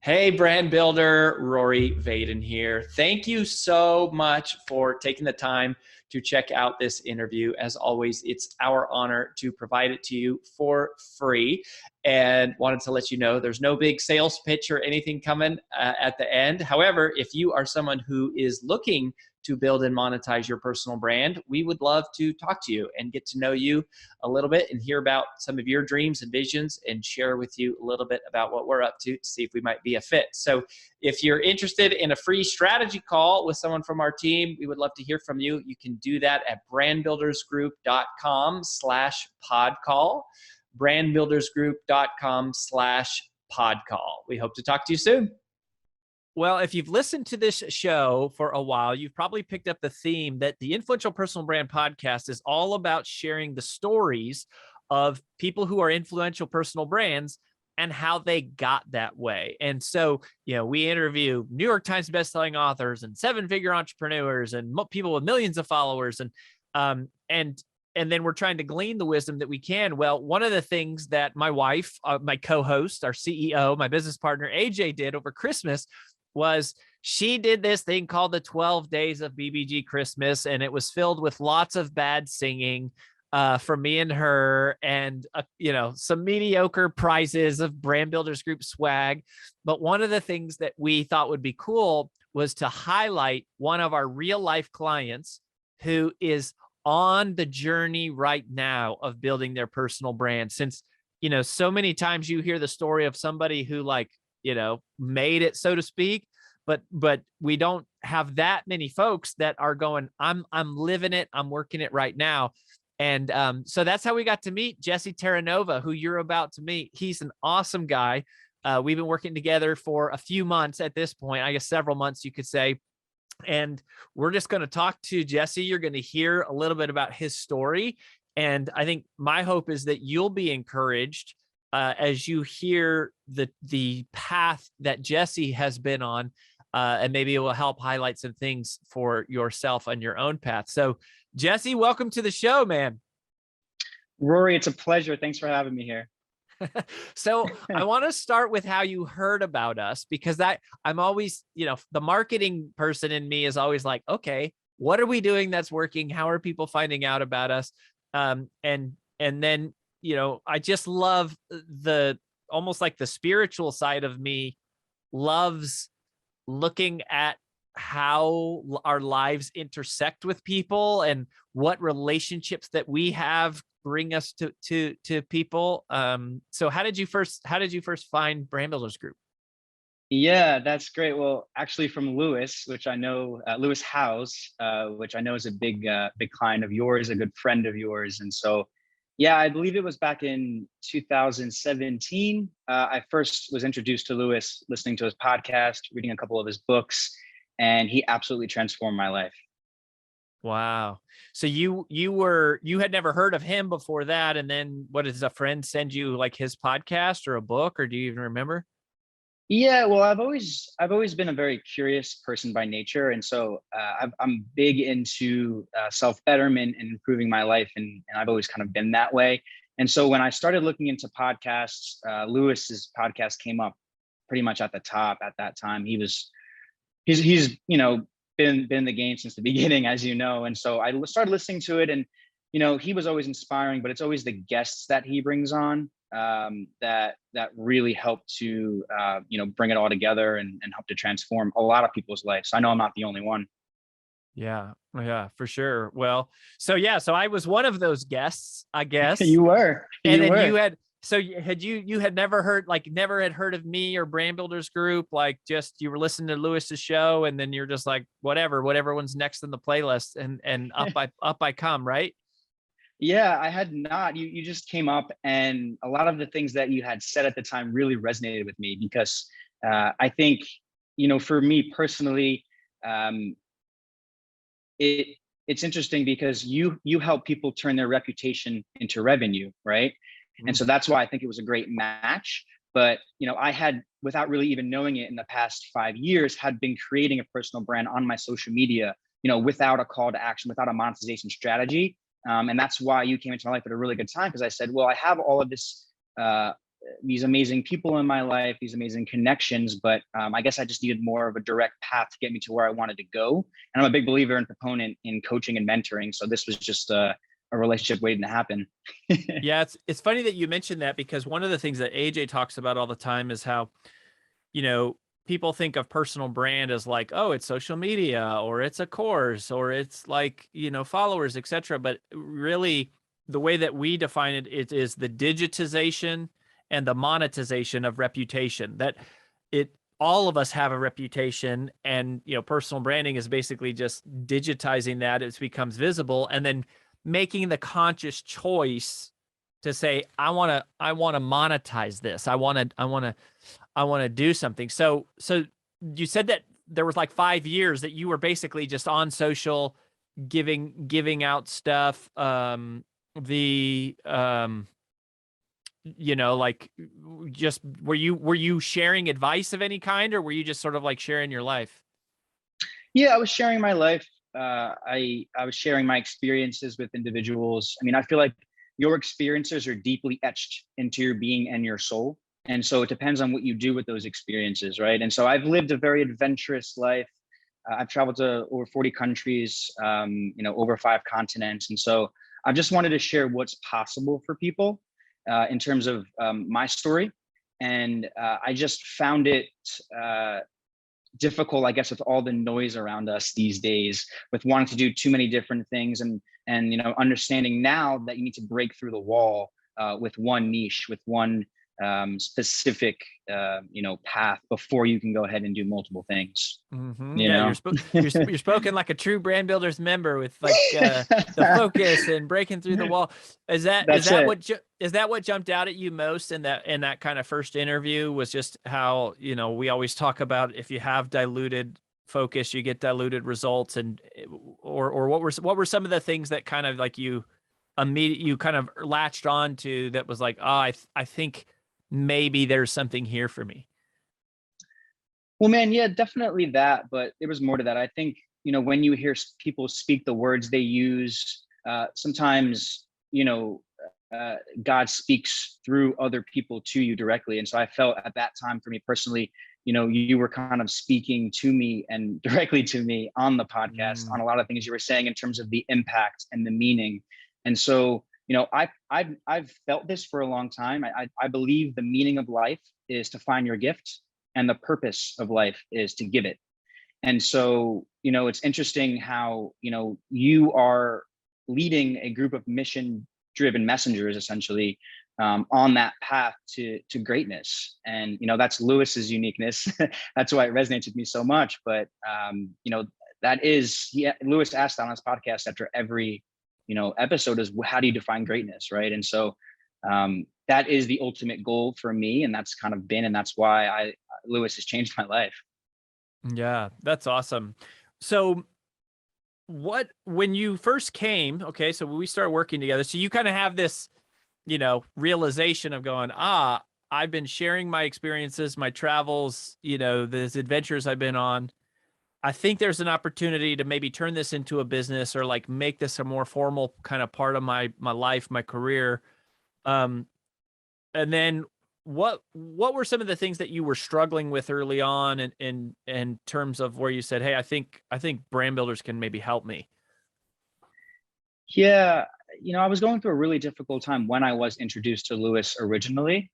Hey, brand builder, Rory Vaden here. Thank you so much for taking the time to check out this interview. As always, it's our honor to provide it to you for free. And wanted to let you know there's no big sales pitch or anything coming at the end. However, if you are someone who is looking to build and monetize your personal brand, we would love to talk to you and get to know you a little bit and hear about some of your dreams and visions and share with you a little bit about what we're up to see if we might be a fit. So if you're interested in a free strategy call with someone from our team, we would love to hear from you. You can do that at brandbuildersgroup.com/podcall, brandbuildersgroup.com/podcall. We hope to talk to you soon. Well, if you've listened to this show for a while, you've probably picked up the theme that the Influential Personal Brand Podcast is all about sharing the stories of people who are influential personal brands and how they got that way. And so, we interview New York Times bestselling authors and seven-figure entrepreneurs and people with millions of followers. And then we're trying to glean the wisdom that we can. Well, one of the things that my wife, my co-host, our CEO, my business partner, AJ, did over Christmas was she did this thing called the 12 Days of BBG Christmas, and it was filled with lots of bad singing from me and her, and some mediocre prizes of Brand Builders Group swag. But one of the things that we thought would be cool was to highlight one of our real life clients who is on the journey right now of building their personal brand. Since so many times you hear the story of somebody who made it, so to speak, but we don't have that many folks that are going, I'm living it, I'm working it right now. And so that's how we got to meet Jesse Terranova, who you're about to meet. He's an awesome guy. We've been working together for a few months at this point, I guess several months, you could say. And we're just going to talk to Jesse. You're going to hear a little bit about his story. And I think my hope is that you'll be encouraged as you hear the path that Jesse has been on, and maybe it will help highlight some things for yourself on your own path. So Jesse, welcome to the show, man. Rory, it's a pleasure. Thanks for having me here. So I want to start with how you heard about us, because I'm always, the marketing person in me is always like, okay, what are we doing that's working? How are people finding out about us? And then, I just love almost like the spiritual side of me loves looking at how our lives intersect with people and what relationships that we have bring us to people. So how did you first find Brand Builders Group? Yeah, that's great. Well, actually from Lewis, which I know, Lewis House, which I know is a big client of yours, a good friend of yours. And so, yeah, I believe it was back in 2017. I first was introduced to Lewis listening to his podcast, reading a couple of his books, and he absolutely transformed my life. Wow. So you had never heard of him before that. And then what, does a friend send you like his podcast or a book, or do you even remember? Yeah, well, I've always been a very curious person by nature. And so I'm big into self-betterment and improving my life. And I've always kind of been that way. And so when I started looking into podcasts, Lewis's podcast came up pretty much at the top at that time. He's been in the game since the beginning, as you know. And so I started listening to it, and, he was always inspiring, but it's always the guests that he brings on that really help to, bring it all together and help to transform a lot of people's lives. I know I'm not the only one. Yeah, for sure. Well, so I was one of those guests, I guess. You were. And then you had, so you had never had heard of me or Brand Builders Group, like just you were listening to Lewis's show, and then you're just like, whatever one's next in the playlist, and up I come, right? Yeah, I had not. You just came up, and a lot of the things that you had said at the time really resonated with me, because I think, for me personally, it's interesting because you help people turn their reputation into revenue, right? Mm-hmm. And so that's why I think it was a great match. But I had, without really even knowing it, in the past 5 years, had been creating a personal brand on my social media, without a call to action, without a monetization strategy. And that's why you came into my life at a really good time, because I said, well, I have all of this these amazing people in my life, these amazing connections, but I guess I just needed more of a direct path to get me to where I wanted to go. And I'm a big believer and proponent in coaching and mentoring. So this was just a relationship waiting to happen. Yeah, it's funny that you mentioned that, because one of the things that AJ talks about all the time is how, people think of personal brand as like, oh, it's social media, or it's a course, or it's like, followers, etc. But really, the way that we define it, it is the digitization and the monetization of reputation. That all of us have a reputation, and personal branding is basically just digitizing that. It becomes visible, and then making the conscious choice to say, I want to monetize this. I want to do something. So you said that there was like 5 years that you were basically just on social, giving out stuff. Like, just were you sharing advice of any kind, or were you just sort of like sharing your life? Yeah, I was sharing my life. I was sharing my experiences with individuals. I mean, I feel like your experiences are deeply etched into your being and your soul. And so it depends on what you do with those experiences, right? And so I've lived a very adventurous life. I've traveled to over 40 countries, over 5 continents. And so I just wanted to share what's possible for people in terms of my story. And I just found it difficult, I guess, with all the noise around us these days, with wanting to do too many different things, and understanding now that you need to break through the wall with one niche, with one specific path before you can go ahead and do multiple things. Mm-hmm. Yeah, you're spoken like a true brand builders member, with like the focus and breaking through the wall. Is that what jumped out at you most in that kind of first interview? Was just how, we always talk about, if you have diluted focus, you get diluted results, and or what were some of the things that kind of like you kind of latched on to, that was like, oh, I think maybe there's something here for me? Well, man, yeah, definitely that. But there was more to that. I think, when you hear people speak the words they use, sometimes, God speaks through other people to you directly. And so I felt at that time, for me personally, you were kind of speaking to me and directly to me on the podcast, on a lot of things you were saying in terms of the impact and the meaning. And so, I've felt this for a long time. I believe the meaning of life is to find your gift, and the purpose of life is to give it. And so, it's interesting how, you are leading a group of mission-driven messengers, essentially, on that path to greatness. And, that's Lewis's uniqueness. That's why it resonates with me so much. But, Lewis asked on his podcast after every episode is, how do you define greatness, right? And so that is the ultimate goal for me, and that's kind of been, and that's why Lewis has changed my life. Yeah, that's awesome. So when you first came, okay, so when we started working together, so you kind of have this, realization of going, I've been sharing my experiences, my travels, these adventures I've been on. I think there's an opportunity to maybe turn this into a business, or like make this a more formal kind of part of my life, my career. And then what were some of the things that you were struggling with early on, in terms of where you said, hey, I think brand builders can maybe help me? Yeah, I was going through a really difficult time when I was introduced to Lewis originally.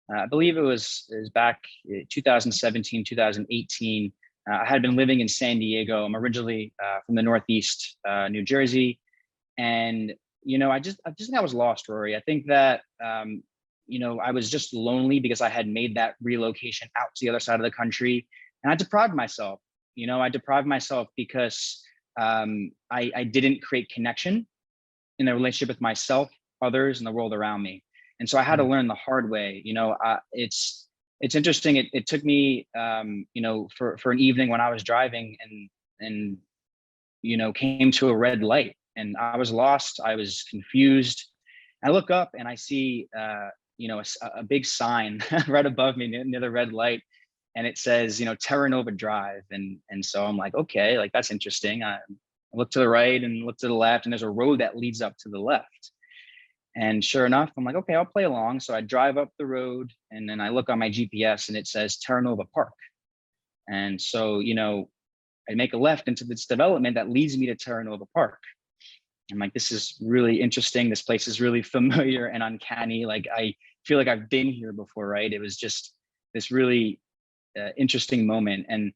I believe it was back 2017, 2018. I had been living in San Diego. I'm originally from the Northeast, New Jersey. And, I just think I was lost, Rory. I think that, I was just lonely because I had made that relocation out to the other side of the country. And I deprived myself. I deprived myself because I didn't create connection in a relationship with myself, others, and the world around me. And so I had to learn the hard way. It's interesting. It took me, for an evening when I was driving and came to a red light, and I was lost. I was confused. I look up and I see, a big sign right above me near the red light, and it says, Terranova Drive. And so I'm like, okay, like that's interesting. I look to the right and look to the left, and there's a road that leads up to the left. And sure enough, I'm like, okay, I'll play along. So I drive up the road and then I look on my GPS and it says Terranova Park. And so, I make a left into this development that leads me to Terranova Park. I'm like, this is really interesting. This place is really familiar and uncanny. Like, I feel like I've been here before, right? It was just this really interesting moment. And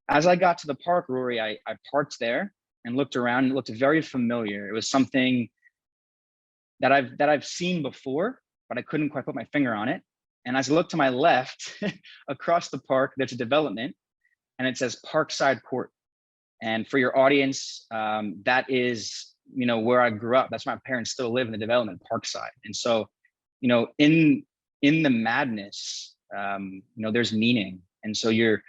as I got to the park, Rory, I parked there and looked around and it looked very familiar. It was something that I've seen before, but I couldn't quite put my finger on it. And as I look to my left, across the park, there's a development and it says Parkside Court. And for your audience, that is, where I grew up. That's where my parents still live in the development, Parkside. And so, in the madness, there's meaning. And so you're,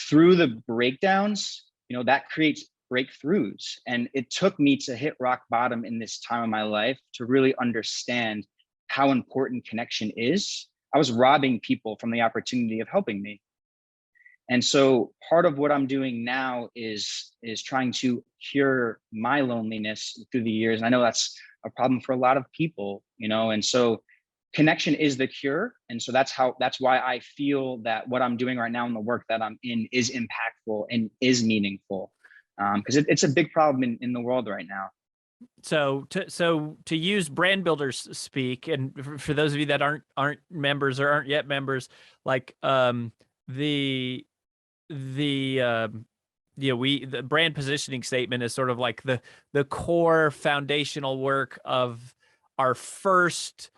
through the breakdowns, that creates breakthroughs. And it took me to hit rock bottom in this time of my life to really understand how important connection is. I was robbing people from the opportunity of helping me. And so part of what I'm doing now is trying to cure my loneliness through the years. And I know that's a problem for a lot of people, and so connection is the cure. And so that's why I feel that what I'm doing right now and the work that I'm in is impactful and is meaningful. Because it's a big problem in the world right now. So to use brand builders speak, and for those of you that aren't members or aren't yet members, like the brand positioning statement is sort of like the core foundational work of our first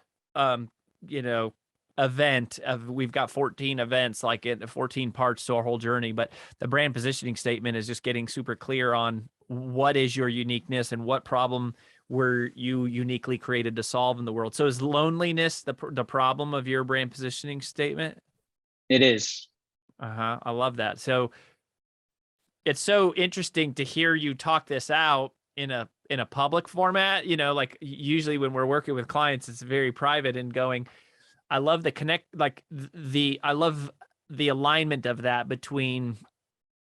event of, we've got 14 events, like 14 parts to our whole journey, but the brand positioning statement is just getting super clear on what is your uniqueness and what problem were you uniquely created to solve in the world. So is loneliness the problem of your brand positioning statement? It is. I love that. So it's so interesting to hear you talk this out in a public format. Like usually when we're working with clients, it's very private and going. I love I love the alignment of that between,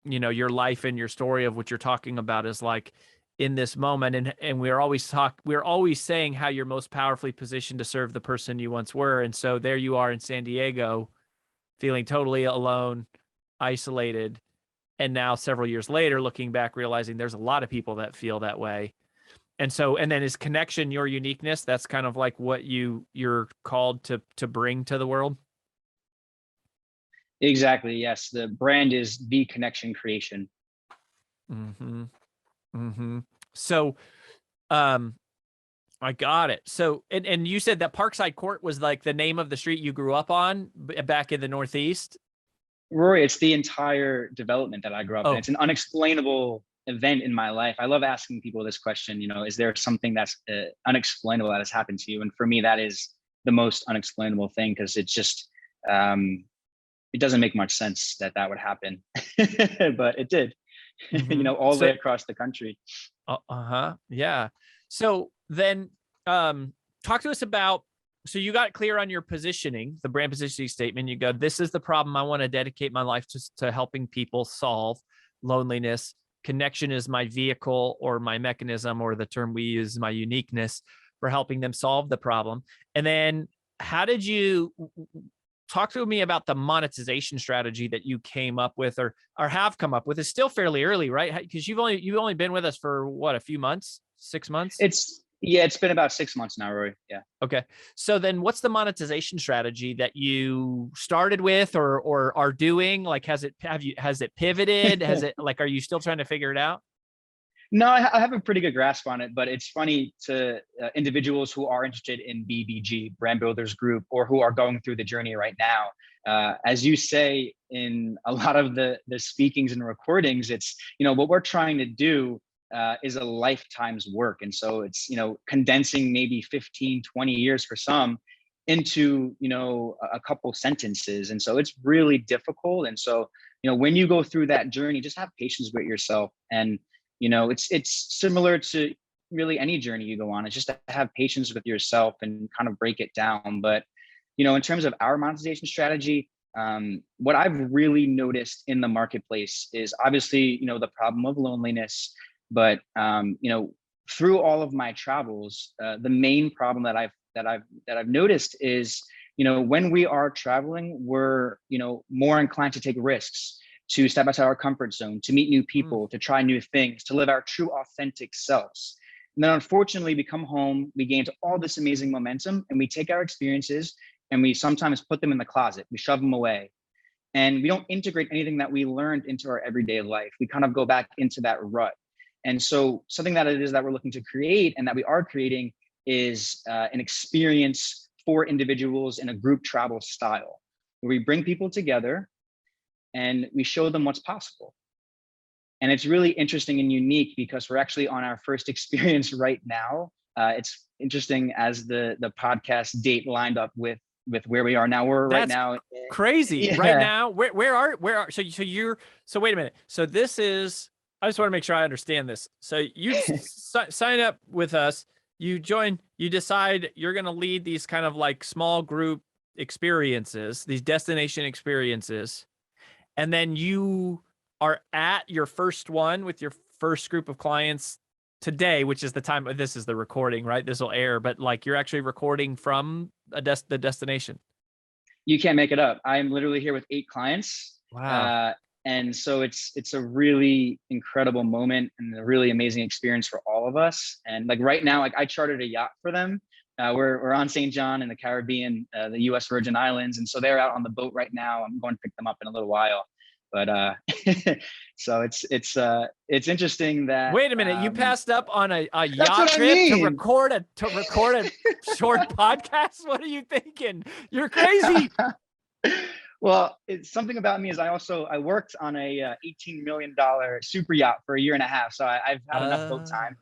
your life and your story of what you're talking about is like in this moment. And we're always saying how you're most powerfully positioned to serve the person you once were. And so there you are in San Diego, feeling totally alone, isolated. And now several years later, looking back, realizing there's a lot of people that feel that way. And then is connection your uniqueness? That's kind of like what you're called to bring to the world. Exactly. Yes. The brand is the connection creation. So, I got it. So, and you said that Parkside Court was like the name of the street you grew up on back in the Northeast? Rory, it's the entire development that I grew up in. It's an unexplainable event in my life. I love asking people this question, is there something that's unexplainable that has happened to you? And for me, that is the most unexplainable thing, because it's just, it doesn't make much sense that would happen, but it did, all the way across the country. Yeah. So then talk to us about, so you got clear on your positioning, the brand positioning statement. You go, this is the problem I want to dedicate my life to helping people solve: loneliness. Connection is my vehicle or my mechanism, or the term we use, my uniqueness, for helping them solve the problem. And then how did you talk to me about the monetization strategy that you came up with or have come up with? It's still fairly early, right? Because you've only been with us for what, a few months, 6 months? It's been about 6 months now, Rory. Yeah. Okay. So then what's the monetization strategy that you started with or are doing? Like, has it pivoted? Are you still trying to figure it out? No, I have a pretty good grasp on it, but it's funny to individuals who are interested in BBG, Brand Builders Group, or who are going through the journey right now. As you say in a lot of the speakings and recordings, it's, what we're trying to do is a lifetime's work. And so it's, condensing maybe 15, 20 years for some into, a couple sentences. And so it's really difficult. And so, when you go through that journey, just have patience with yourself. And, it's similar to really any journey you go on. It's just to have patience with yourself and kind of break it down. But, in terms of our monetization strategy, what I've really noticed in the marketplace is obviously, the problem of loneliness. But, through all of my travels, the main problem that I've noticed is, when we are traveling, we're, more inclined to take risks, to step outside our comfort zone, to meet new people, to try new things, to live our true authentic selves. And then unfortunately we come home, we gain all this amazing momentum, and we take our experiences and we sometimes put them in the closet, we shove them away. And we don't integrate anything that we learned into our everyday life. We kind of go back into that rut. And so something that it is that we're looking to create and that we are creating is an experience for individuals in a group travel style, where we bring people together and we show them what's possible. And it's really interesting and unique because we're actually on our first experience right now. It's interesting as the podcast date lined up with where we are now. We're right now crazy. Yeah. Right now, where are so wait a minute. So this is, I just want to make sure I understand this. So you sign up with us, you join, you decide you're going to lead these kind of like small group experiences, these destination experiences. And then you are at your first one with your first group of clients today, which is the time, this is the recording, right? This will air, but like you're actually recording from the destination. You can't make it up. I'm literally here with 8 clients. Wow. And so it's a really incredible moment and a really amazing experience for all of us. And like right now, like I chartered a yacht for them. We're on St. John in the Caribbean, the US Virgin Islands. And so they're out on the boat right now. I'm going to pick them up in a little while. But so it's interesting that. Wait a minute, you passed up on a trip yacht to record a short podcast? What are you thinking? You're crazy. Well, it's something about me is I worked on a $18 million super yacht for a year and a half. So I've had enough boat time.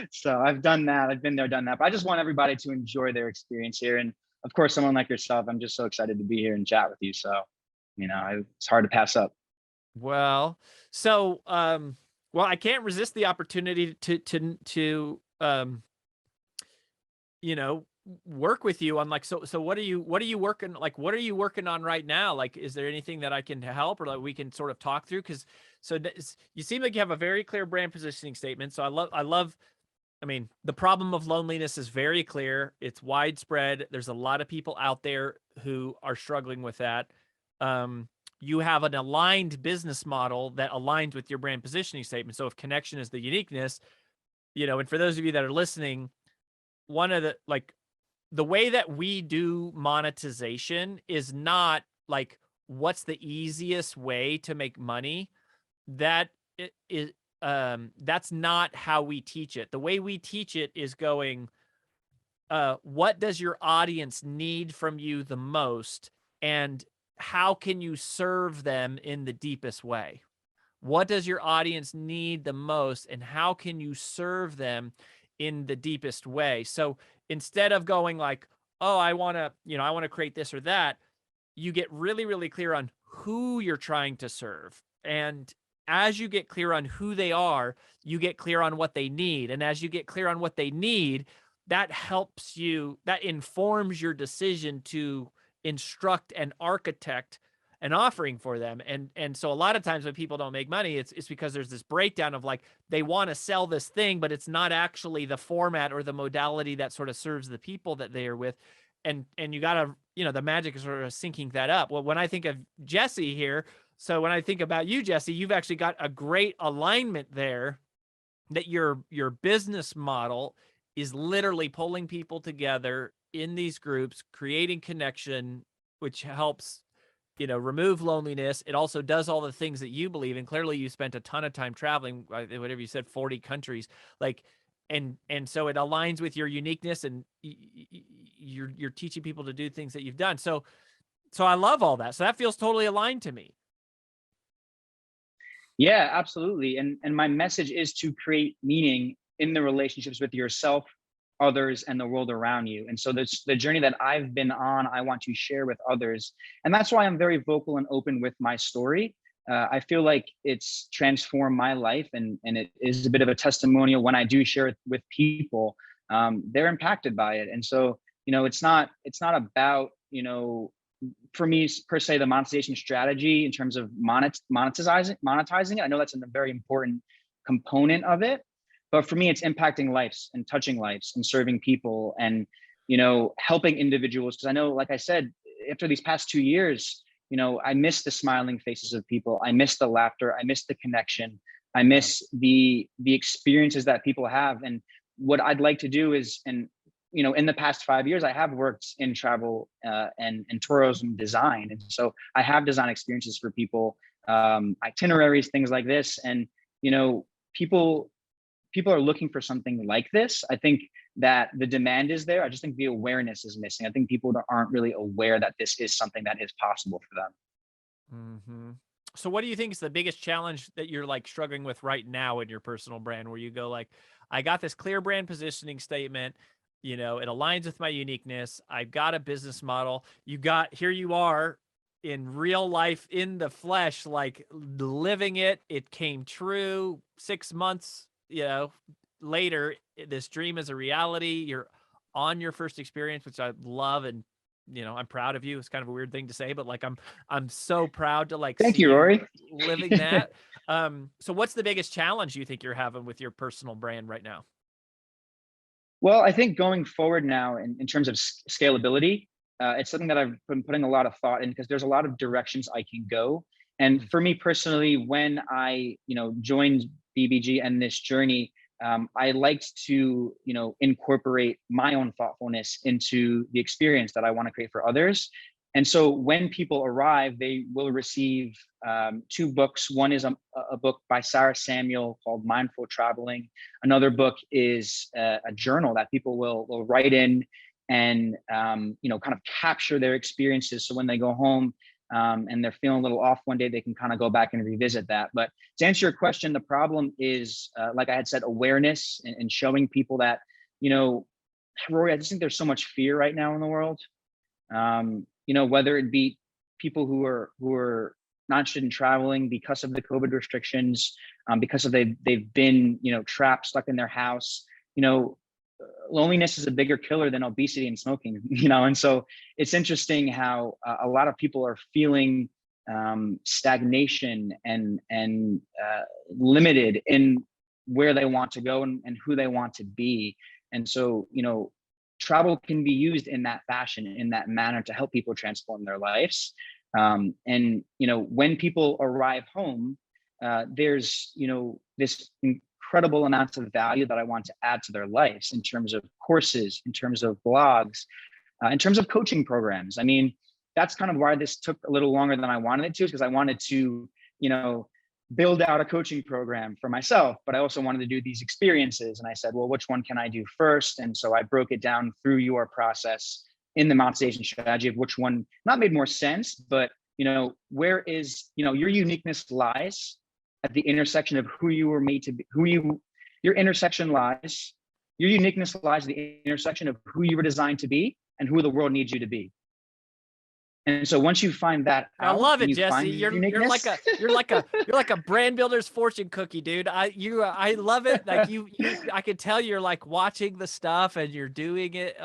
So I've done that. I've been there, done that. But I just want everybody to enjoy their experience here. And of course, someone like yourself, I'm just so excited to be here and chat with you. So, it's hard to pass up. Well, so, I can't resist the opportunity to work with you on like, so what are you working on right now? Like, is there anything that I can help or like we can sort of talk through? Cause you seem like you have a very clear brand positioning statement. So I mean, the problem of loneliness is very clear. It's widespread. There's a lot of people out there who are struggling with that. You have an aligned business model that aligns with your brand positioning statement. So if connection is the uniqueness, and for those of you that are listening, one of the way that we do monetization is not like, what's the easiest way to make money? That is, that's not how we teach it. The way we teach it is going, what does your audience need from you the most? And how can you serve them in the deepest way? What does your audience need the most? And how can you serve them in the deepest way? So instead of going like, oh, I want to create this or that, you get really, really clear on who you're trying to serve. And as you get clear on who they are, you get clear on what they need. And as you get clear on what they need, that helps you, that informs your decision to instruct and architect an offering for them. And so a lot of times when people don't make money, it's because there's this breakdown of like, they want to sell this thing, but it's not actually the format or the modality that sort of serves the people that they are with. And you gotta, the magic is sort of syncing that up. Well, when I think of Jesse here, so when I think about you, Jesse, you've actually got a great alignment there, that your business model is literally pulling people together in these groups, creating connection, which helps, remove loneliness. It also does all the things that you believe in. Clearly you spent a ton of time traveling, whatever you said, 40 countries, like, and so it aligns with your uniqueness, and you're teaching people to do things that you've done. So I love all that. So that feels totally aligned to me. Yeah, absolutely. And my message is to create meaning in the relationships with yourself, others, and the world around you. And so the journey that I've been on, I want to share with others. And that's why I'm very vocal and open with my story. I feel like it's transformed my life, and it is a bit of a testimonial when I do share it with people. They're impacted by it. And so, it's not about, for me per se, the monetization strategy in terms of monetizing. I know that's a very important component of it, But for me, it's impacting lives and touching lives and serving people and, helping individuals. Because I know, like I said, after these past 2 years, I miss the smiling faces of people. I miss the laughter. I miss the connection. I miss the experiences that people have. And what I'd like to do is, and in the past 5 years, I have worked in travel and tourism design, and so I have design experiences for people, itineraries, things like this. And people are looking for something like this. I think that the demand is there. I just think the awareness is missing. I think people aren't really aware that this is something that is possible for them. Mm-hmm. So what do you think is the biggest challenge that you're like struggling with right now in your personal brand, where you go like, I got this clear brand positioning statement, it aligns with my uniqueness. I've got a business model. Here you are in real life, in the flesh, like living it. It came true 6 months, later, this dream is a reality. You're on your first experience, which I love. And, I'm proud of you. It's kind of a weird thing to say, but like, I'm so proud to like, Thank see you, Rory. living that. So what's the biggest challenge you think you're having with your personal brand right now? Well, I think going forward now in terms of scalability, it's something that I've been putting a lot of thought in, because there's a lot of directions I can go. And for me personally, when I, joined BBG and this journey, I liked to, incorporate my own thoughtfulness into the experience that I want to create for others. And so when people arrive, they will receive 2 books. One is a book by Sarah Samuel called Mindful Traveling. Another book is a journal that people will write in and, kind of capture their experiences. So when they go home and they're feeling a little off one day, they can kind of go back and revisit that. But to answer your question, the problem is, like I had said, awareness and showing people that, Rory, I just think there's so much fear right now in the world. Whether it be people who are not interested in traveling because of the COVID restrictions, because of they've been, trapped, stuck in their house. Loneliness is a bigger killer than obesity and smoking, and so it's interesting how a lot of people are feeling stagnation and limited in where they want to go and who they want to be. And so, travel can be used in that fashion, in that manner, to help people transform their lives. And, when people arrive home, there's, this incredible amounts of value that I want to add to their lives in terms of courses, in terms of blogs, in terms of coaching programs. I mean, that's kind of why this took a little longer than I wanted it to, because I wanted to, build out a coaching program for myself, but I also wanted to do these experiences. And I said, well, which one can I do first? And so I broke it down through your process in the monetization strategy of which one not made more sense, but, where is, your uniqueness lies at the intersection of who you were made to be, your intersection lies, your uniqueness lies at the intersection of who you were designed to be and who the world needs you to be. And so once you find that out, I love it, Jesse. You're like a brand builder's fortune cookie, dude. I love it. Like I can tell you're like watching the stuff and you're doing it.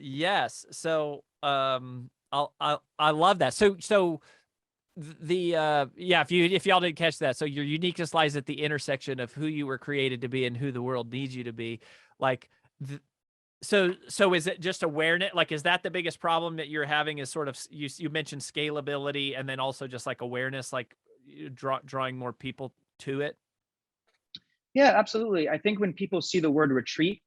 Yes. So I love that. So if y'all didn't catch that, so your uniqueness lies at the intersection of who you were created to be and who the world needs you to be. Like So is it just awareness? Like, is that the biggest problem that you're having, is sort of, you mentioned scalability and then also just like awareness, like drawing more people to it? Yeah, absolutely. I think when people see the word retreat,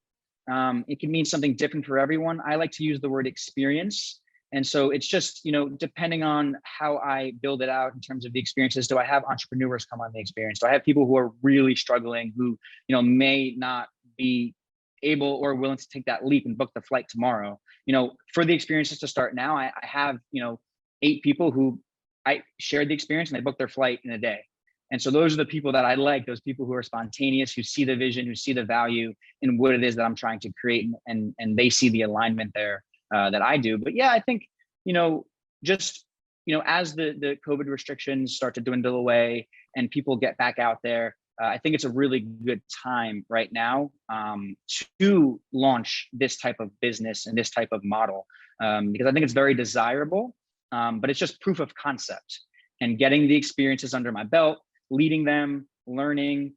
it can mean something different for everyone. I like to use the word experience. And so it's just, depending on how I build it out in terms of the experiences. Do I have entrepreneurs come on the experience? Do I have people who are really struggling, who, may not be able or willing to take that leap and book the flight tomorrow? For the experiences to start now, I have, 8 people who I shared the experience and they booked their flight in a day. And so those are the people that I like, those people who are spontaneous, who see the vision, who see the value in what it is that I'm trying to create, and they see the alignment there that I do. But yeah, I think, just, as the COVID restrictions start to dwindle away and people get back out there, I think it's a really good time right now to launch this type of business and this type of model, because I think it's very desirable, but it's just proof of concept and getting the experiences under my belt, leading them, learning,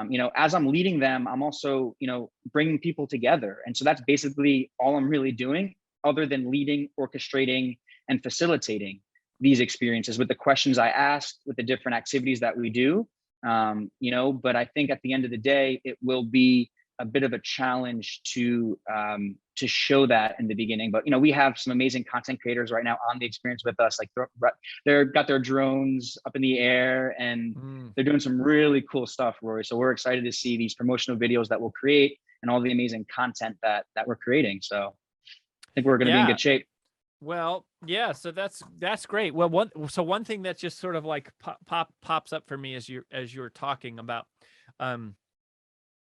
you know, as I'm leading them, I'm also, you know, bringing people together. And so that's basically all I'm really doing, other than leading, orchestrating, and facilitating these experiences with the questions I asked, with the different activities that we do. You know, but I think at the end of the day, it will be a bit of a challenge to show that in the beginning. But you know, we have some amazing content creators right now on the experience with us. Like they're got their drones up in the air and they're doing some really cool stuff, Rory. So we're excited to see these promotional videos that we'll create and all the amazing content that we're creating. So I think we're going to be in good shape. Well, yeah, so that's great. Well, one thing that just sort of like pops up for me as you're talking about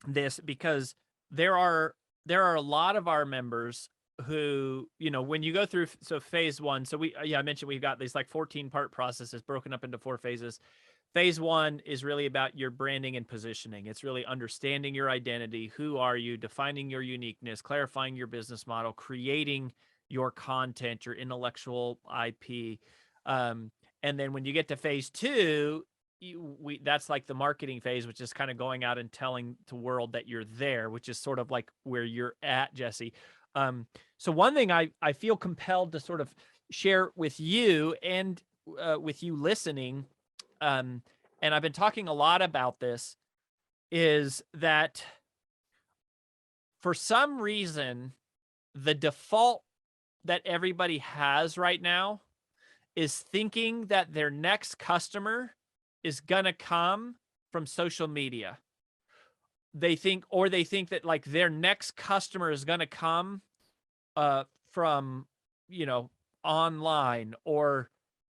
this, because there are a lot of our members who, you know, when you go through, so phase one, so I mentioned we've got these like 14-part processes broken up into 4 phases. Phase one is really about your branding and positioning. It's really understanding your identity. Who are you? Defining your uniqueness, clarifying your business model, creating your content, your intellectual IP. And then when you get to phase two, that's like the marketing phase, which is kind of going out and telling the world that you're there, which is sort of like where you're at, Jesse. So one thing I feel compelled to sort of share with you and with you listening, and I've been talking a lot about this, is that for some reason, the default that everybody has right now is thinking that their next customer is going to come from social media. They think that like their next customer is going to come from, you know, online or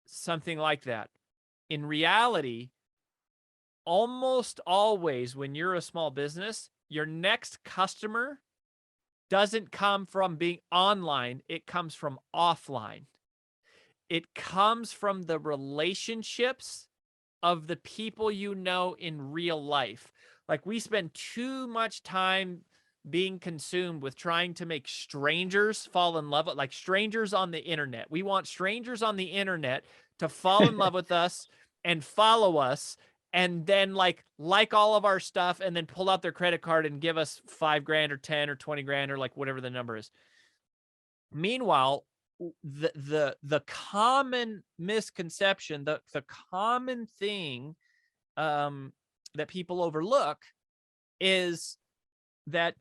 something like that. In reality, almost always when you're a small business, your next customer doesn't come from being online. It comes from offline. It comes from the relationships of the people you know in real life. Like, we spend too much time being consumed with trying to make strangers fall in love with, like strangers on the internet. We want strangers on the internet to fall in love with us and follow us, and then like all of our stuff, and then pull out their credit card and give us $5,000 or 10 or 20 grand or like whatever the number is. Meanwhile, the common misconception, the common thing that people overlook is that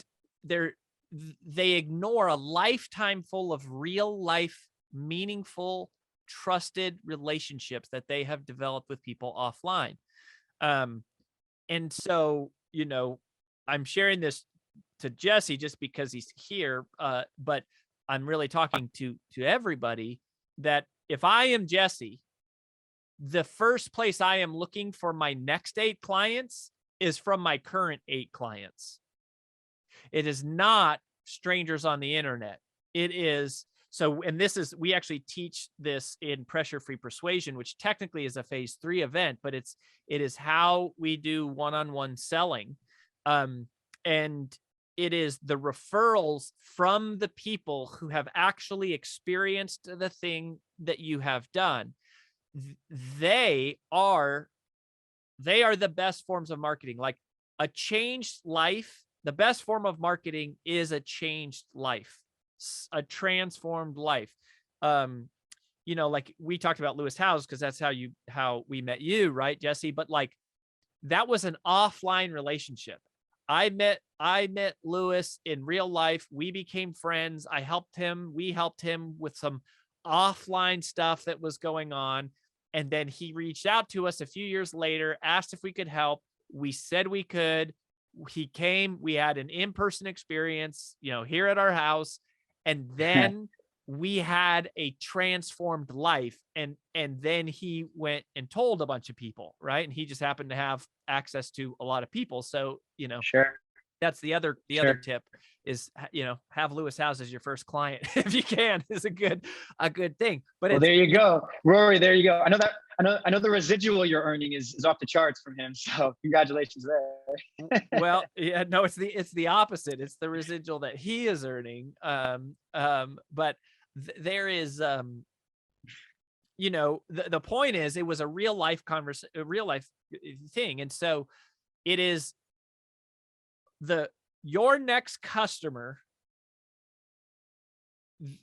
they ignore a lifetime full of real life, meaningful, trusted relationships that they have developed with people offline. And so, you know, I'm sharing this to Jesse just because he's here, but I'm really talking to everybody, that if I am Jesse, the first place I am looking for my next 8 clients is from my current 8 clients. It is not strangers on the internet. It is, so, and this is, we actually teach this in Pressure-Free Persuasion, which technically is a phase 3 event, but it is how we do one-on-one selling. And it is the referrals from the people who have actually experienced the thing that you have done. They are the best forms of marketing. Like a changed life, the best form of marketing is a changed life, a transformed life. You know, like we talked about Lewis Howes, because that's how we met you, right, Jesse? But like, that was an offline relationship. I met Lewis in real life. We became friends. We helped him with some offline stuff that was going on. And then he reached out to us a few years later, asked if we could help. We said we could. He came, we had an in-person experience, you know, here at our house. And then we had a transformed life. And then he went and told a bunch of people, right? And he just happened to have access to a lot of people. So, you know, sure, that's the other tip is, you know, have Lewis Howes as your first client if you can, is a good thing. But well, there you go, Rory. There you go. I know the residual you're earning is off the charts from him. So congratulations there. Well, yeah, no, it's the opposite. It's the residual that he is earning. But there is, you know, the point is, it was a real life thing. And so it is your next customer,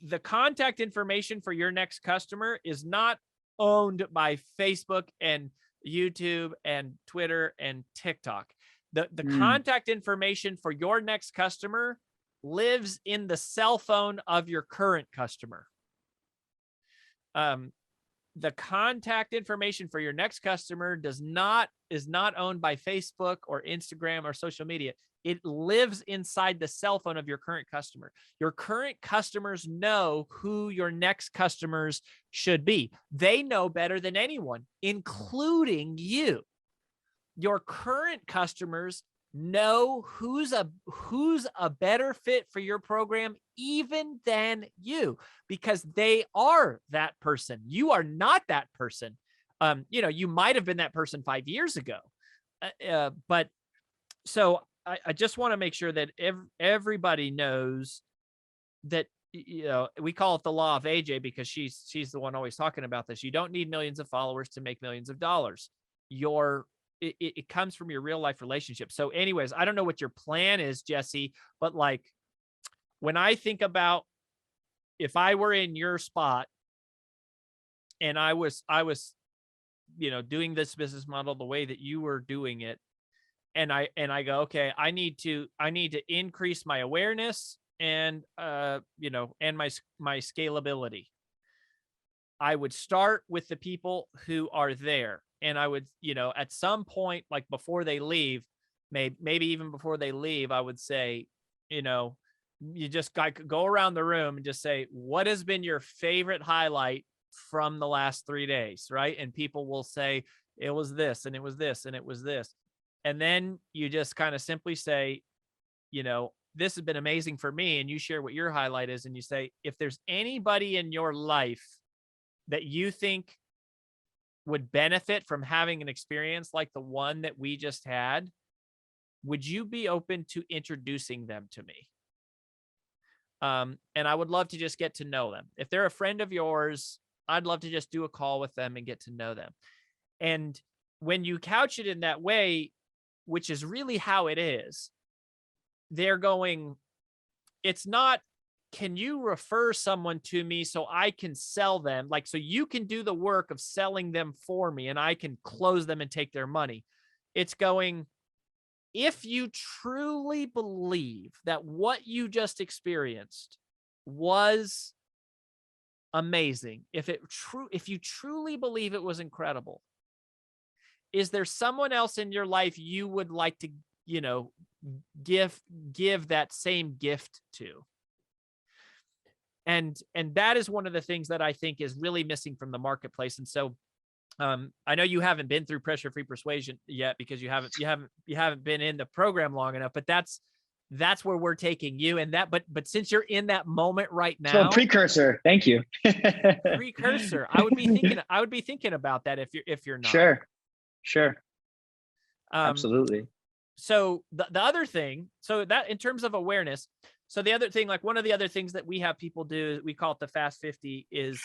the contact information for your next customer is not owned by Facebook and YouTube and Twitter and TikTok. The contact information for your next customer lives in the cell phone of your current customer. The contact information for your next customer is not owned by Facebook or Instagram or social media. It lives inside the cell phone of your current customer. Your current customers know who your next customers should be. They know better than anyone, including you. Your current customers know who's a better fit for your program even than you, because they are that person. You are not that person. You might have been that person 5 years ago. But so I just want to make sure that everybody knows that, we call it the law of AJ because she's the one always talking about this. You don't need millions of followers to make millions of dollars. It comes from your real life relationship. So anyways, I don't know what your plan is, Jesse, but like when I think about if I were in your spot and I was, doing this business model the way that you were doing it, and I go, okay, I need to increase my awareness and, and my scalability. I would start with the people who are there. And I would, at some point, like before they leave, maybe even before they leave, I would say, you just go around the room and just say, what has been your favorite highlight from the last 3 days, right? And people will say, it was this, and it was this, and it was this. And then you just kind of simply say, this has been amazing for me. And you share what your highlight is. And you say, if there's anybody in your life that you think would benefit from having an experience like the one that we just had, would you be open to introducing them to me? And I would love to just get to know them. If they're a friend of yours, I'd love to just do a call with them and get to know them. And when you couch it in that way, which is really how it is, they're going, it's not, can you refer someone to me so I can sell them? Like, so you can do the work of selling them for me and I can close them and take their money. It's going, if you truly believe that what you just experienced was amazing, if you truly believe it was incredible, is there someone else in your life you would like to, give that same gift to? And that is one of the things that I think is really missing from the marketplace. And so I know you haven't been through pressure-free persuasion yet because you haven't been in the program long enough, but that's where we're taking you. And but since you're in that moment right now, so precursor, thank you. Precursor. I would be thinking about that if you're not. Sure. Absolutely. So the other thing, so that in terms of awareness, so the other thing, like one of the other things that we have people do, we call it the Fast 50, is,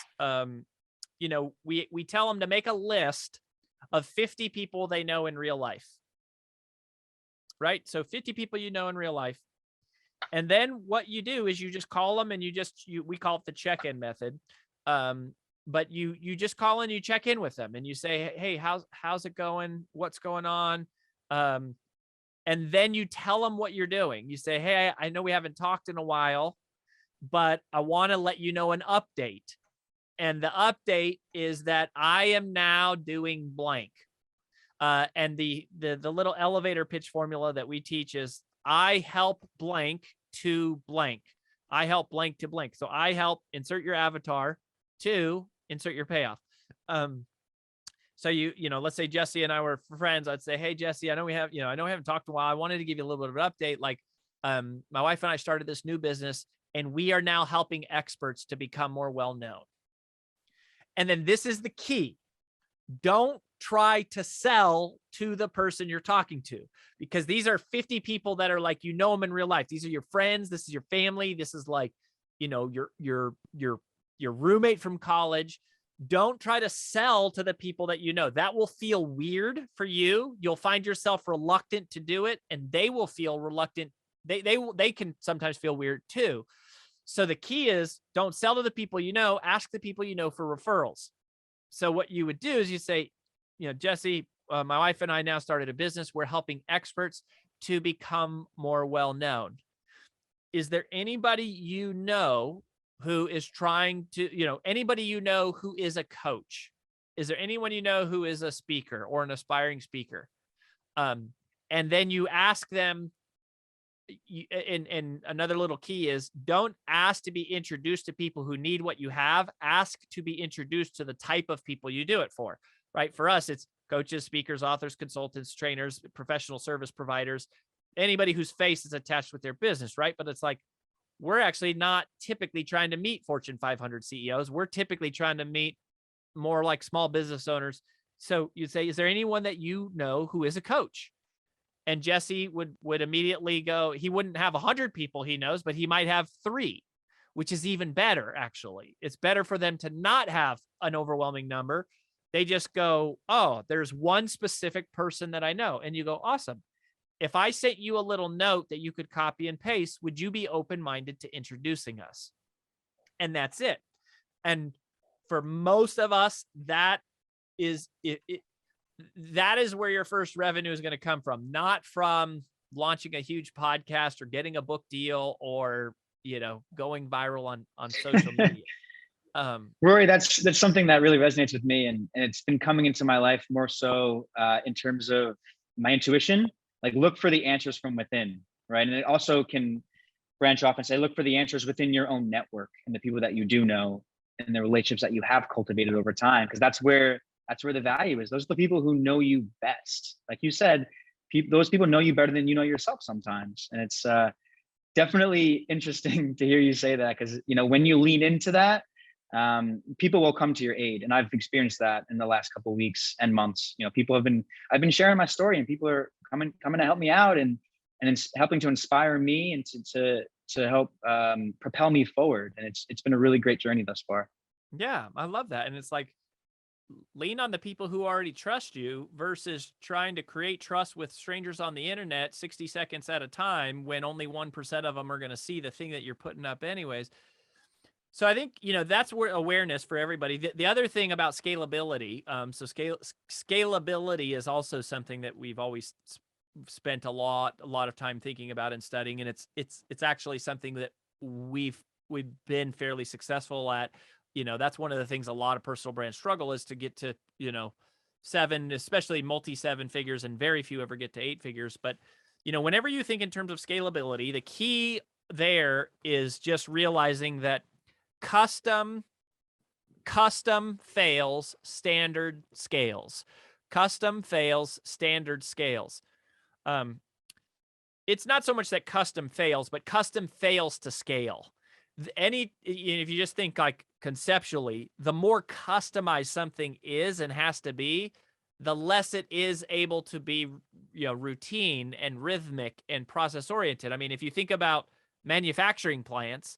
we tell them to make a list of 50 people they know in real life, right? So 50 people you know in real life. And then what you do is you just call them and we call it the check-in method. But you just call in, you check in with them and you say, hey, how's it going? What's going on? And then you tell them what you're doing. You say, hey, I know we haven't talked in a while, but I want to let you know an update. And the update is that I am now doing blank. And the little elevator pitch formula that we teach is I help blank to blank. I help blank to blank. So I help insert your avatar to insert your payoff. So let's say Jesse and I were friends. I'd say, hey, Jesse, I know we haven't talked in a while. I wanted to give you a little bit of an update. Like, my wife and I started this new business and we are now helping experts to become more well-known. And then this is the key. Don't try to sell to the person you're talking to, because these are 50 people that are like, them in real life. These are your friends. This is your family. This is like, your roommate from college. Don't try to sell to the people that you know. That will feel weird for you. You'll find yourself reluctant to do it, and they will feel reluctant. They can sometimes feel weird too. So the key is, don't sell to the people you know. Ask the people you know for referrals. So what you would do is you say, Jesse, my wife and I now started a business. We're helping experts to become more well-known. Is there anybody you know who is trying to, anybody you know who is a coach? Is there anyone you know who is a speaker or an aspiring speaker? And then you ask them, and another little key is, don't ask to be introduced to people who need what you have. Ask to be introduced to the type of people you do it for, right? For us, it's coaches, speakers, authors, consultants, trainers, professional service providers, anybody whose face is attached with their business, right? But it's like, we're actually not typically trying to meet Fortune 500 CEOs. We're typically trying to meet more like small business owners. So you'd say, is there anyone that you know who is a coach? And Jesse would immediately go, he wouldn't have 100 people he knows, but he might have 3, which is even better, actually. It's better for them to not have an overwhelming number. They just go, oh, there's one specific person that I know. And you go, awesome. If I sent you a little note that you could copy and paste, would you be open-minded to introducing us? And that's it. And for most of us, that is that is where your first revenue is going to come from, not from launching a huge podcast or getting a book deal or, going viral on social media. Rory, that's something that really resonates with me, and it's been coming into my life more so in terms of my intuition. Like, look for the answers from within, right? And it also can branch off and say, look for the answers within your own network and the people that you do know and the relationships that you have cultivated over time, because that's where the value is. Those are the people who know you best. Like you said, those people know you better than you know yourself sometimes. And it's definitely interesting to hear you say that, because, when you lean into that, people will come to your aid. And I've experienced that in the last couple of weeks and months. I've been sharing my story, and people are coming to help me out, and it's helping to inspire me and to help propel me forward. And it's been a really great journey thus far. Yeah, I love that. And it's like, lean on the people who already trust you versus trying to create trust with strangers on the internet 60 seconds at a time when only 1% of them are going to see the thing that you're putting up anyways. So I think, that's where awareness for everybody. The other thing about scalability, scalability is also something that we've always spent a lot of time thinking about and studying. And it's actually something that we've been fairly successful at. That's one of the things a lot of personal brands struggle is to get to, 7, especially multi-7 figures, and very few ever get to 8 figures. But, whenever you think in terms of scalability, the key there is just realizing that custom fails, standard scales. Custom fails, standard scales. It's not so much that custom fails, but custom fails to scale. If you just think like conceptually, the more customized something is and has to be, the less it is able to be, routine and rhythmic and process oriented. I mean, if you think about manufacturing plants,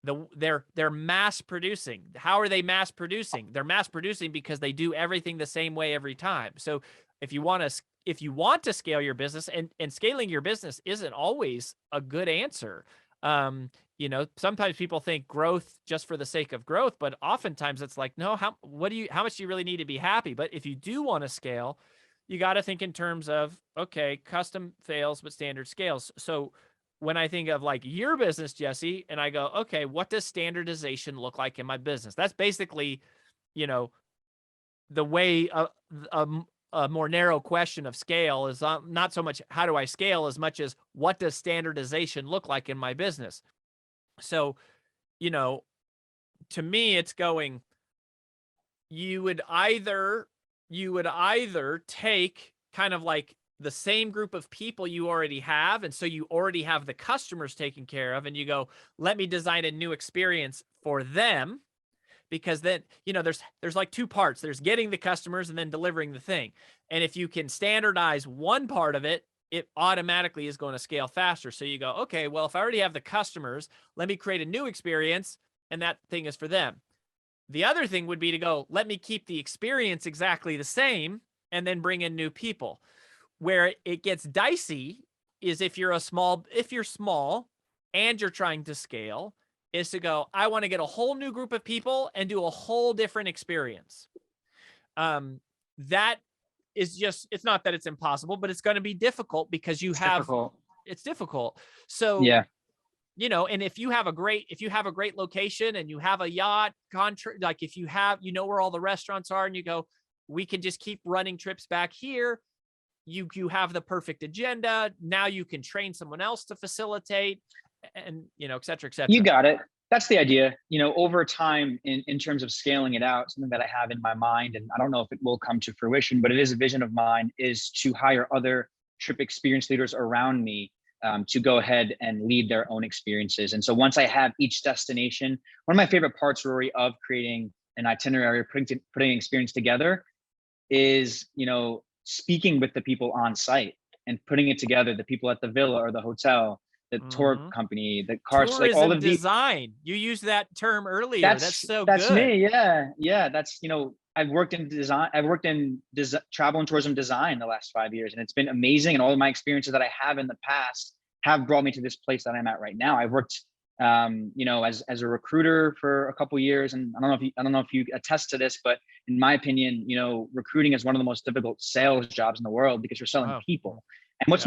they're mass producing. How are they mass producing? They're mass producing because they do everything the same way every time. So if you want to scale your business, and scaling your business isn't always a good answer. Sometimes people think growth just for the sake of growth, but oftentimes it's like, no, how much do you really need to be happy? But if you do want to scale, you got to think in terms of, okay, custom fails, but standard scales. So when I think of like your business, Jesse, and I go, okay, what does standardization look like in my business? That's basically, the way a more narrow question of scale is not so much how do I scale as much as what does standardization look like in my business? So, to me, it's going, you would either take kind of like the same group of people you already have, and so you already have the customers taken care of, and you go, let me design a new experience for them, because then, there's like 2 parts. There's getting the customers and then delivering the thing. And if you can standardize one part of it, it automatically is going to scale faster. So you go, okay, well, if I already have the customers, let me create a new experience, and that thing is for them. The other thing would be to go, let me keep the experience exactly the same and then bring in new people. Where it gets dicey is if you're small and you're trying to scale, is to go, I want to get a whole new group of people and do a whole different experience. That is just, it's not that it's impossible, but it's going to be difficult because it's difficult. So, Yeah. you know, and if you have a great location and you have a yacht contract, like if you have, you know, where all the restaurants are and you go, we can just keep running trips back here. You have the perfect agenda. Now you can train someone else to facilitate and, you know, et cetera, et cetera. You got it. That's the idea. You know, over time, in terms of scaling it out, something that I have in my mind, and I don't know if it will come to fruition, but it is a vision of mine, is to hire other trip experience leaders around me to go ahead and lead their own experiences. And so once I have each destination, one of my favorite parts, Rory, of creating an itinerary, putting experience together is, you know, speaking with the people on site and putting it together, the people at the villa or the hotel, the tour company, the cars, tourism, like all of design. You used that term earlier. That's so that's good. Me. Yeah. That's, you know, I've worked in design. I've worked in travel and tourism design the last 5 years, and it's been amazing. And all of my experiences that I have in the past have brought me to this place that I'm at right now. I've worked, you know, as a recruiter for a couple of years, and I don't know if you attest to this, but in my opinion, you know, recruiting is one of the most difficult sales jobs in the world because you're selling people. And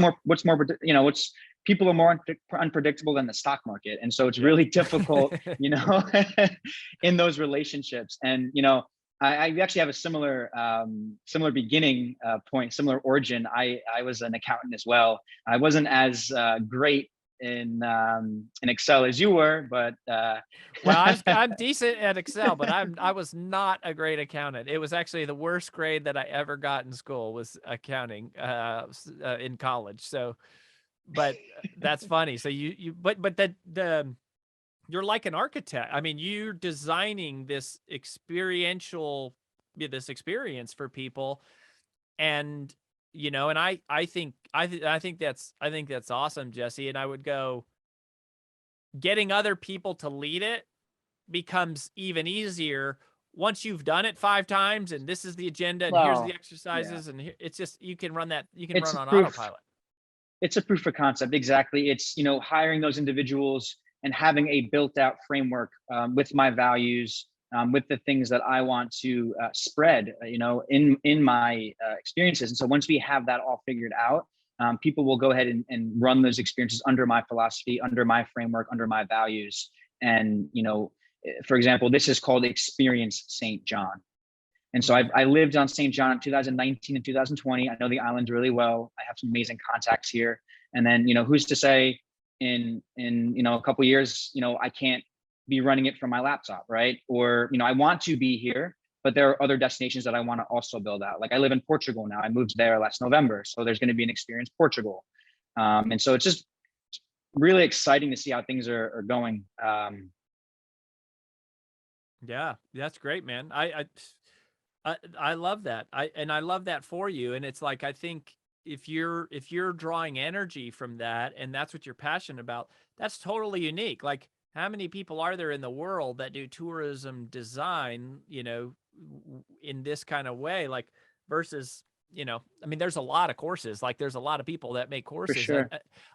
people are more unpredictable than the stock market. And so it's really difficult, you know, in those relationships. And, you know, I actually have a similar beginning point, similar origin. I was an accountant as well. I wasn't as great in Excel as you were, but well, I'm decent at Excel, but I was not a great accountant. It was actually the worst grade that I ever got in school was accounting in college. So, but that's funny. So you're like an architect. I mean, you're designing this experience for people, and you know, and I think that's awesome, Jesse. And I would go, getting other people to lead it becomes even easier once you've done it 5 times, and this is the agenda, and here's the exercises, and it's just, you can run on autopilot. It's a proof of concept. Exactly. It's, you know, hiring those individuals and having a built out framework with my values, with the things that I want to spread, you know, in my experiences. And so once we have that all figured out, people will go ahead and run those experiences under my philosophy, under my framework, under my values. And, you know, for example, this is called Experience St. John. And so I lived on St. John in 2019 and 2020. I know the island really well. I have some amazing contacts here. And then, you know, who's to say in you know, a couple of years, you know, I can't be running it from my laptop, right? Or, you know, I want to be here, but there are other destinations that I want to also build out. Like I live in Portugal now. I moved there last November. So there's going to be an Experience Portugal. And so it's just really exciting to see how things are going. Yeah, that's great, man. I love that. I love that for you. And it's like, I think if you're drawing energy from that and that's what you're passionate about, that's totally unique. Like, how many people are there in the world that do tourism design, you know, in this kind of way? Like, versus, you know, I mean, there's a lot of courses, like there's a lot of people that make courses. For sure.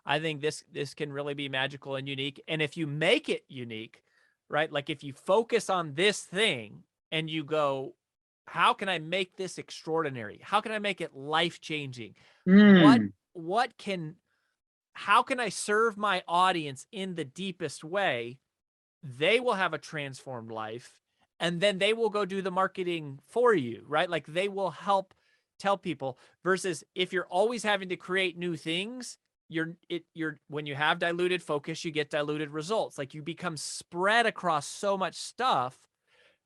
I think this can really be magical and unique. And if you make it unique, right? Like if you focus on this thing and you go, how can I make this extraordinary? How can I make it life-changing? How can I serve my audience in the deepest way? They will have a transformed life, and then they will go do the marketing for you, right? Like they will help tell people, versus if you're always having to create new things, when you have diluted focus, you get diluted results. Like you become spread across so much stuff,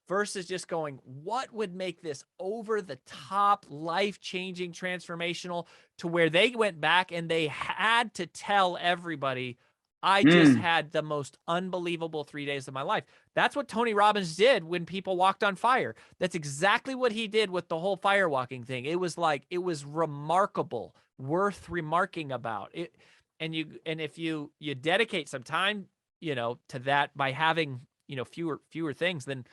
versus just going, what would make this over the top, life-changing, transformational, to where they went back and they had to tell everybody, I just had the most unbelievable 3 days of my life. That's what Tony Robbins did when people walked on fire. That's exactly what he did with the whole fire walking thing. It was like, it was remarkable, worth remarking about it. And if you dedicate some time, you know, to that by having, you know, fewer things, then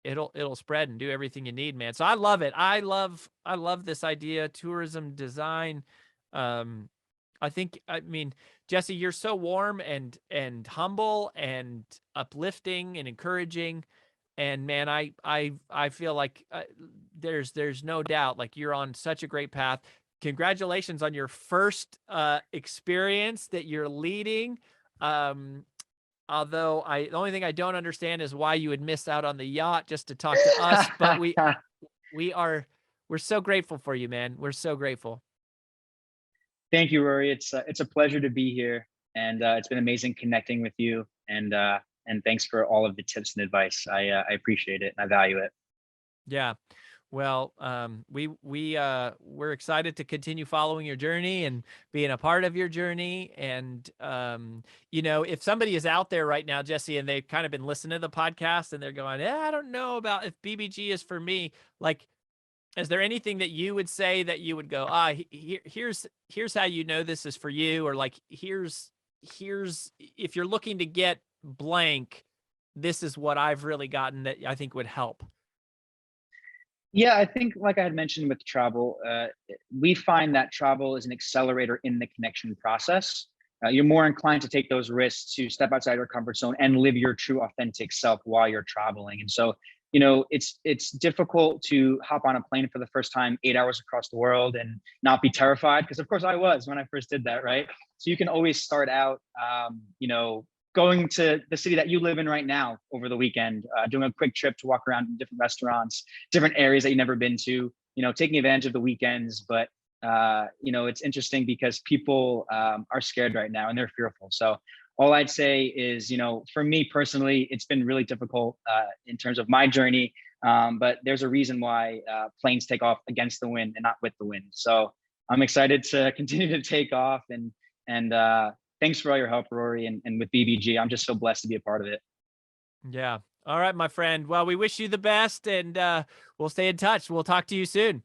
it'll spread and do everything you need, man. So I love it. I love this idea, tourism design. I mean, Jesse, you're so warm and humble and uplifting and encouraging. And man, I feel like there's no doubt, like, you're on such a great path. Congratulations on your first experience that you're leading. Although the only thing I don't understand is why you would miss out on the yacht just to talk to us. But we're so grateful for you, man. We're so grateful. Thank you, Rory. It's a pleasure to be here, and it's been amazing connecting with you. And thanks for all of the tips and advice. I appreciate it and I value it. Yeah. Well, we're excited to continue following your journey and being a part of your journey. And, if somebody is out there right now, Jesse, and they've kind of been listening to the podcast and they're going, I don't know about if BBG is for me. Like, is there anything that you would say that you would go, here's how you know this is for you? Or like, here's, if you're looking to get blank, this is what I've really gotten that I think would help. Yeah, I think, like I had mentioned with travel, we find that travel is an accelerator in the connection process. You're more inclined to take those risks, to step outside your comfort zone and live your true authentic self while you're traveling. And so, it's difficult to hop on a plane for the first time 8 hours across the world and not be terrified, because of course I was when I first did that, right? So you can always start out, going to the city that you live in right now over the weekend, doing a quick trip to walk around in different restaurants, different areas that you've never been to, taking advantage of the weekends. But, it's interesting because people are scared right now and they're fearful. So all I'd say is, for me personally, it's been really difficult in terms of my journey. But there's a reason why planes take off against the wind and not with the wind. So I'm excited to continue to take off, and thanks for all your help, Rory, and with BBG. I'm just so blessed to be a part of it. Yeah. All right, my friend. Well, we wish you the best, and we'll stay in touch. We'll talk to you soon.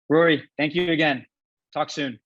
Rory, thank you again. Talk soon.